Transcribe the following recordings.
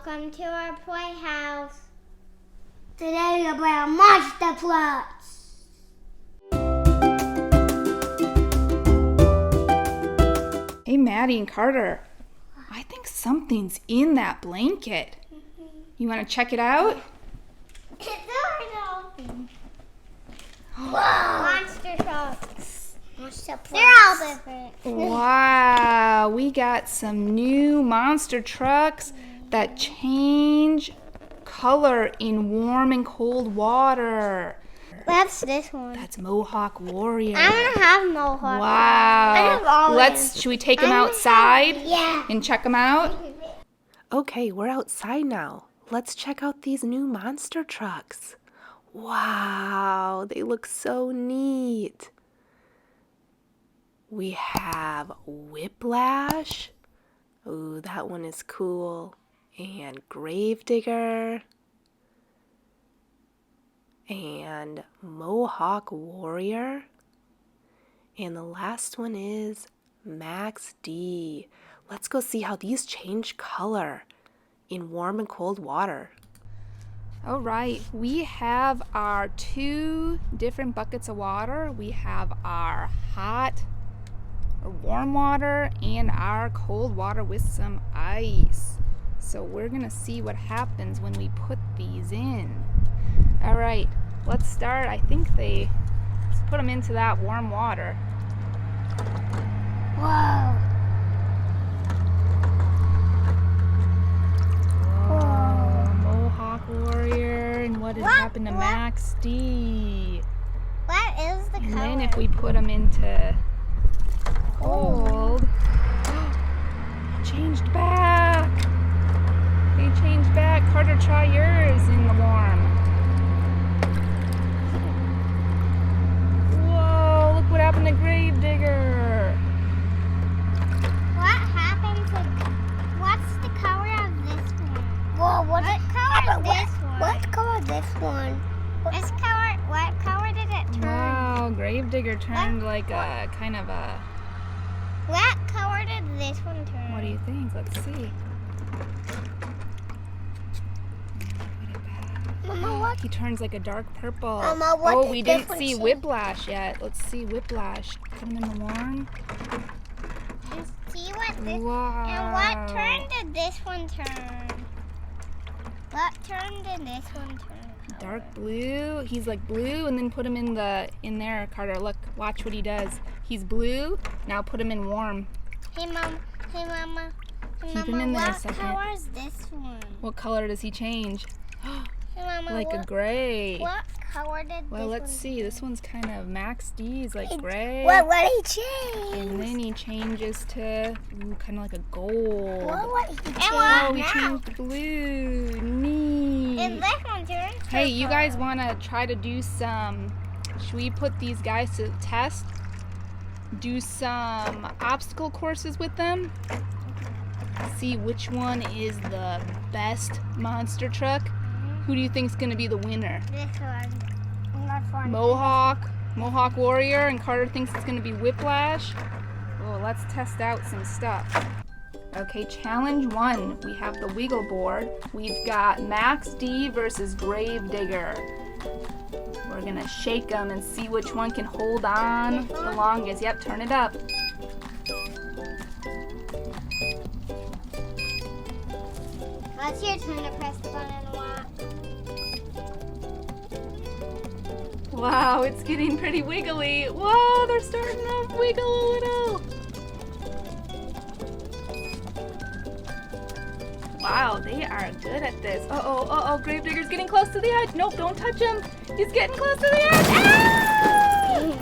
Welcome to our playhouse. Today we're playing Monster Trucks. Hey, Maddie and Carter. I think something's in that blanket. You want to check it out? It's already open. Monster trucks. Monster Trucks. They're all different. Wow, we got some new monster trucks that change color in warm and cold water. That's this one. That's Mohawk Warrior. I want to have Mohawk. Wow. have all of them. Should we take them outside Yeah. and check them out? Okay, we're outside now. Let's check out these new monster trucks. Wow, they look so neat. We have Whiplash. Ooh, that one is cool. And Gravedigger. And Mohawk Warrior. And the last one is Max D. Let's go see how these change color in warm and cold water. All right, we have our two different buckets of water. We have our hot or warm water and our cold water with some ice. So we're gonna see what happens when we put these in. All right, let's start. I think let's put them into that warm water. Whoa. Mohawk Warrior, and what has happened to Max D? What is the And color? then if we put them into cold, changed back. They changed back. Carter, try yours in the warm. Whoa, look what happened to Gravedigger. What happened to... What's the color of this one? Whoa, What color is this one? What color is this one? This color... What color did it turn? Wow, Gravedigger turned like a kind of a... What color did this one turn? What do you think? Let's see. Mama, what? He turns like a dark purple. Mama, what Oh, did we this didn't one see say? Whiplash yet. Let's see Whiplash. Put him in the warm. And see what this... Wow. And what turn did this one turn? What turn did this one turn? Dark blue. He's like blue, and then put him in there, Carter. Look, watch what he does. He's blue. Now put him in warm. Hey, Mom. Hey, Mama. Hey, Keep him Mama, in there a what second. color is this one? What color does he change? Hey, Mama, Like a what, gray. what color did Well, this let's one see. This one's kind of Max D's like gray. What he change? And then he changes to kind of like a gold. What he change? And what Oh, we now? changed blue. Neat. And this one turns Hey, you guys purple. want to try to do some... Should we put these guys to test? Do some obstacle courses with them? See which one is the best monster truck? Who do you think's going to be the winner? This one. Mohawk Warrior, and Carter thinks it's going to be Whiplash. Well, let's test out some stuff. Okay, challenge 1. We have the wiggle board. We've got Max D versus Gravedigger. We're going to shake them and see which one can hold on the longest. Yep, turn it up. Well, it's your turn to press the button and watch. Wow, it's getting pretty wiggly. Whoa, they're starting to wiggle a little. Wow, they are good at this. Uh-oh, Gravedigger's getting close to the edge. Nope, don't touch him. He's getting close to the edge. Ah!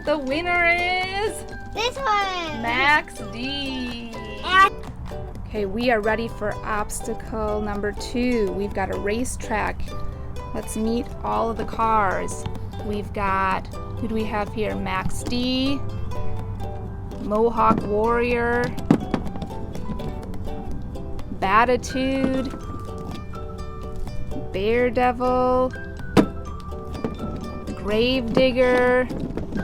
The winner is This one. Max D. Okay, we are ready for obstacle number 2. We've got a racetrack. Let's meet all of the cars. We've got, who do we have here? Max D, Mohawk Warrior, Batitude, Daredevil, Gravedigger,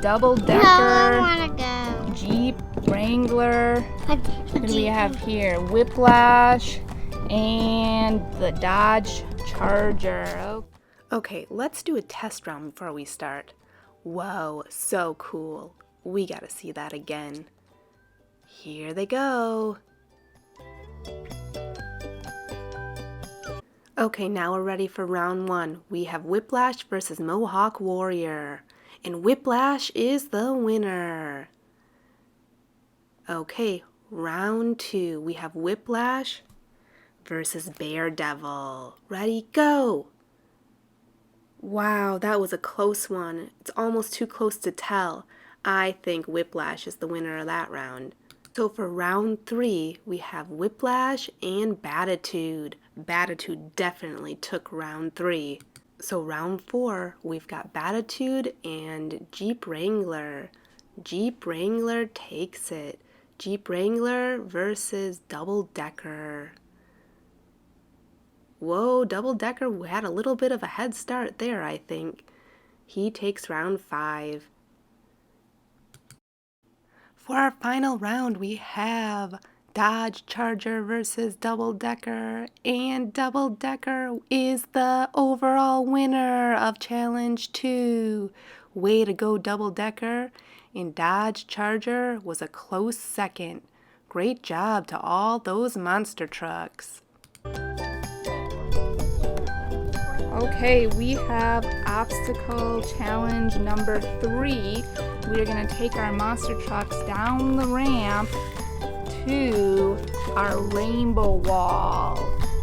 Double No, I Decker, want to go. Jeep Wrangler. What do we have here? Whiplash and and the Dodge Charger. Okay, let's do a test round before we start. Whoa, so cool. We gotta see that again. Here they go. Okay, now we're ready for round one. We have Whiplash versus Mohawk Warrior. And Whiplash is the winner. Okay, round two. We have Whiplash versus Daredevil. Ready, go! Wow, that was a close one. It's almost too close to tell. I think Whiplash is the winner of that round. So for round three, we have Whiplash and Batitude. Batitude definitely took round three. So round four, we've got Batitude and Jeep Wrangler. Jeep Wrangler takes it. Jeep Wrangler versus Double Decker. Whoa, Double Decker had a little bit of a head start there, I think. He takes round five. For our final round, we have Dodge Charger versus Double Decker, and Double Decker is the overall winner of Challenge 2. Way to go, Double Decker, and Dodge Charger was a close second. Great job to all those monster trucks. Okay, we have obstacle challenge number 3. We are going to take our monster trucks down the ramp to our rainbow wall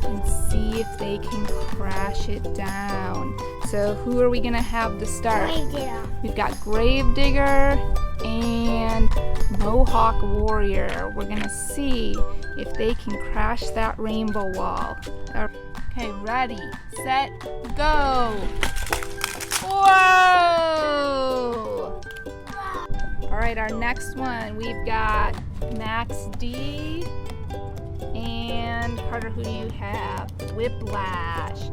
and see if they can crash it down. So who are we going to have to start? Gravedigger. We've got Gravedigger and Mohawk Warrior. We're going to see if they can crash that rainbow wall. Okay, ready, set, go! Whoa! All right, our next one, we've got Max D and Carter, who do you have? Whiplash.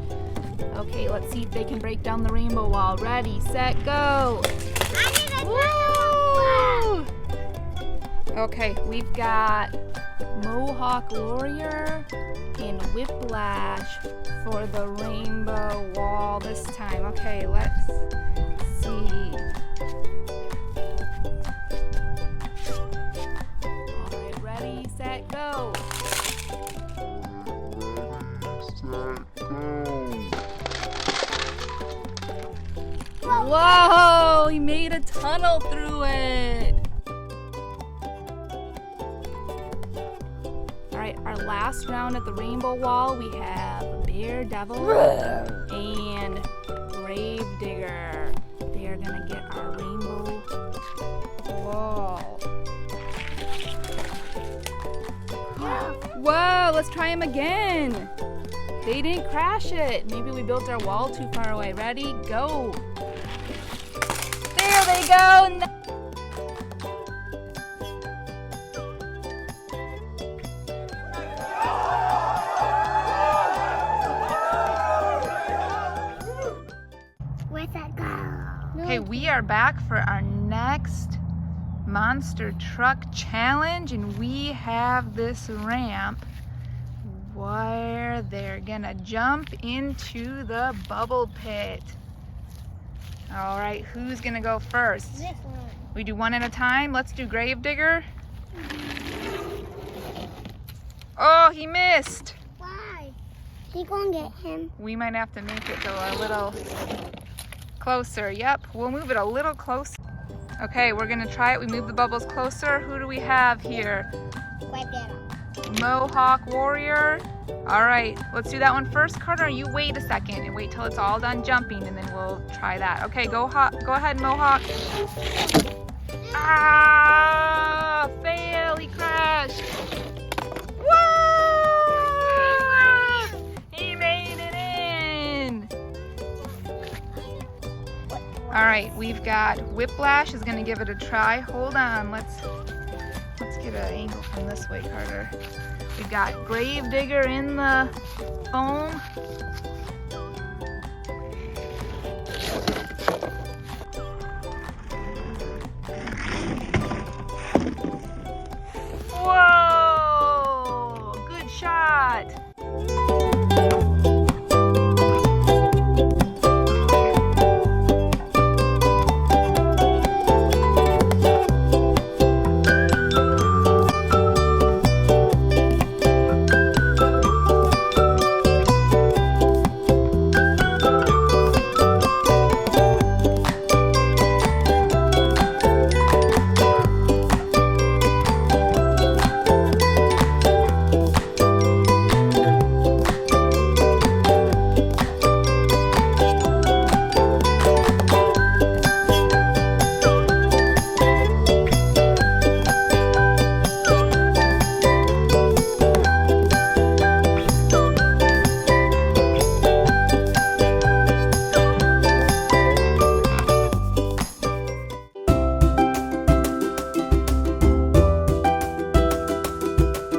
Okay, let's see if they can break down the rainbow wall. Ready, set, go! Woo! Okay, we've got Mohawk Warrior and Whiplash for the rainbow wall this time. Okay, let's see. Alright, ready, set, go! Whoa! He made a tunnel through it! Alright, our last round at the rainbow wall, we have Daredevil and Gravedigger. They are gonna get our rainbow wall. Whoa, let's try them again. They didn't crash it. Maybe we built our wall too far away. Ready, go. There they go. Where'd that go? Okay, we are back for our next monster truck challenge, and we have this ramp where they're gonna jump into the bubble pit. All right, who's gonna go first? This one. We do one at a time. Let's do Gravedigger. Oh, he missed. Why? He gonna get him. We might have to make it go a little closer. Yep, we'll move it a little closer. Okay, we're gonna try it. We move the bubbles closer. Who do we have here? Right there. Mohawk Warrior. All right, let's do that one first. Carter, you wait a second and wait till it's all done jumping, and then we'll try that. Okay, go ahead, Mohawk. Ah, fail, he crashed. Whoa! He made it in. All right, we've got Whiplash is gonna give it a try. Hold on, let's get an angle from this way, Carter. We've got Gravedigger in the foam.